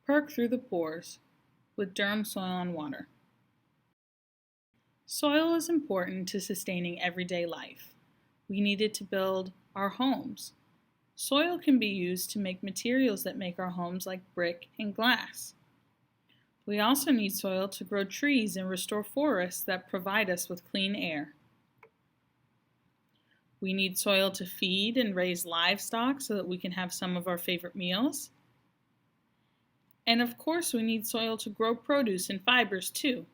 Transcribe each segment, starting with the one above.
Perk through the pores with Durham soil and water. Soil is important to sustaining everyday life. We need it to build our homes. Soil can be used to make materials that make our homes like brick and glass. We also need soil to grow trees and restore forests that provide us with clean air. We need soil to feed and raise livestock so that we can have some of our favorite meals. And of course, we need soil to grow produce and fibers too.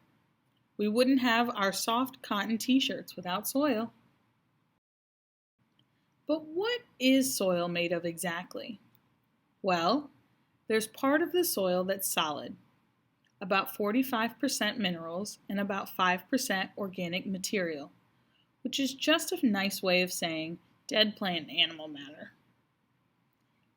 We wouldn't have our soft cotton t-shirts without soil. But what is soil made of exactly? Well, there's part of the soil that's solid, about 45% minerals and about 5% organic material, which is just a nice way of saying dead plant and animal matter.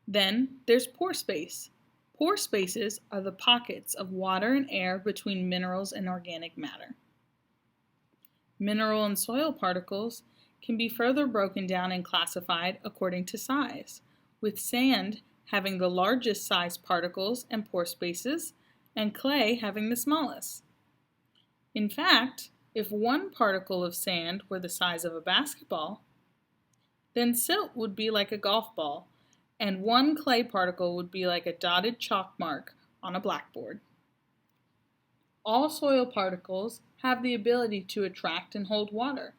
Then there's pore space. Pore spaces are the pockets of water and air between minerals and organic matter. Mineral and soil particles can be further broken down and classified according to size, with sand having the largest size particles and pore spaces, and clay having the smallest. In fact, if one particle of sand were the size of a basketball, then silt would be like a golf ball, and one clay particle would be like a dotted chalk mark on a blackboard. All soil particles have the ability to attract and hold water.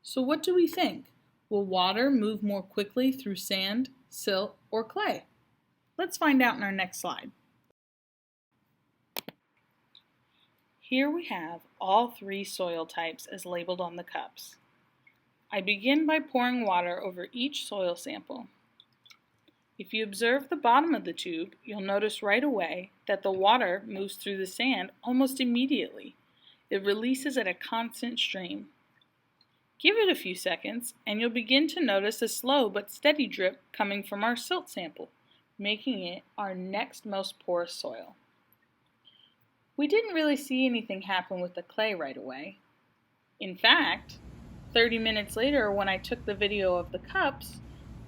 So what do we think? Will water move more quickly through sand, silt, or clay? Let's find out in our next slide. Here we have all three soil types as labeled on the cups. I begin by pouring water over each soil sample. If you observe the bottom of the tube, you'll notice right away that the water moves through the sand almost immediately. It releases at a constant stream. Give it a few seconds and you'll begin to notice a slow but steady drip coming from our silt sample, making it our next most porous soil. We didn't really see anything happen with the clay right away. In fact, 30 minutes later when I took the video of the cups,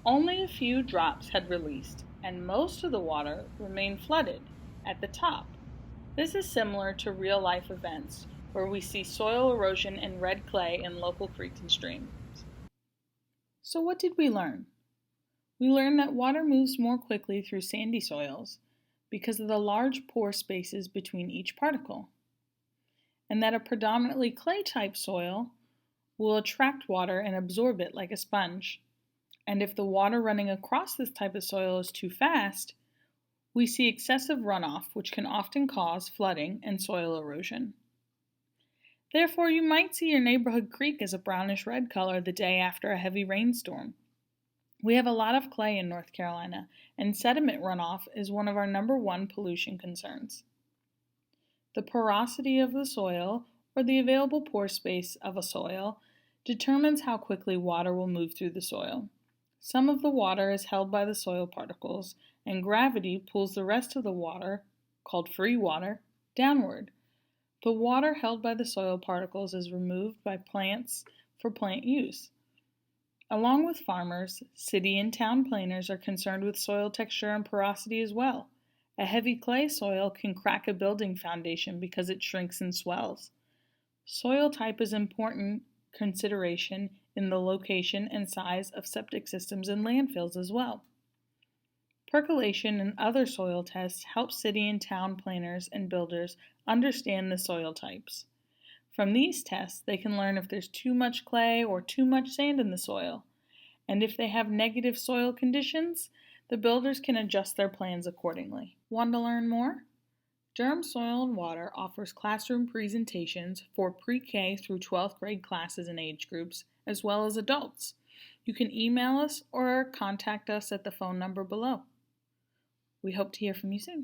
only a few drops had released, and most of the water remained flooded at the top. This is similar to real-life events where we see soil erosion and red clay in local creeks and streams. So what did we learn? We learned that water moves more quickly through sandy soils because of the large pore spaces between each particle, and that a predominantly clay-type soil will attract water and absorb it like a sponge. And if the water running across this type of soil is too fast, we see excessive runoff, which can often cause flooding and soil erosion. Therefore, you might see your neighborhood creek as a brownish-red color the day after a heavy rainstorm. We have a lot of clay in North Carolina, and sediment runoff is one of our #1 pollution concerns. The porosity of the soil, or the available pore space of a soil, determines how quickly water will move through the soil. Some of the water is held by the soil particles, and gravity pulls the rest of the water, called free water, downward. The water held by the soil particles is removed by plants for plant use. Along with farmers, city and town planners are concerned with soil texture and porosity as well. A heavy clay soil can crack a building foundation because it shrinks and swells. Soil type is an important consideration in the location and size of septic systems and landfills as well. Percolation and other soil tests help city and town planners and builders understand the soil types. From these tests, they can learn if there's too much clay or too much sand in the soil. And if they have negative soil conditions, the builders can adjust their plans accordingly. Want to learn more? Durham Soil and Water offers classroom presentations for pre-K through 12th grade classes and age groups, as well as adults. You can email us or contact us at the phone number below. We hope to hear from you soon.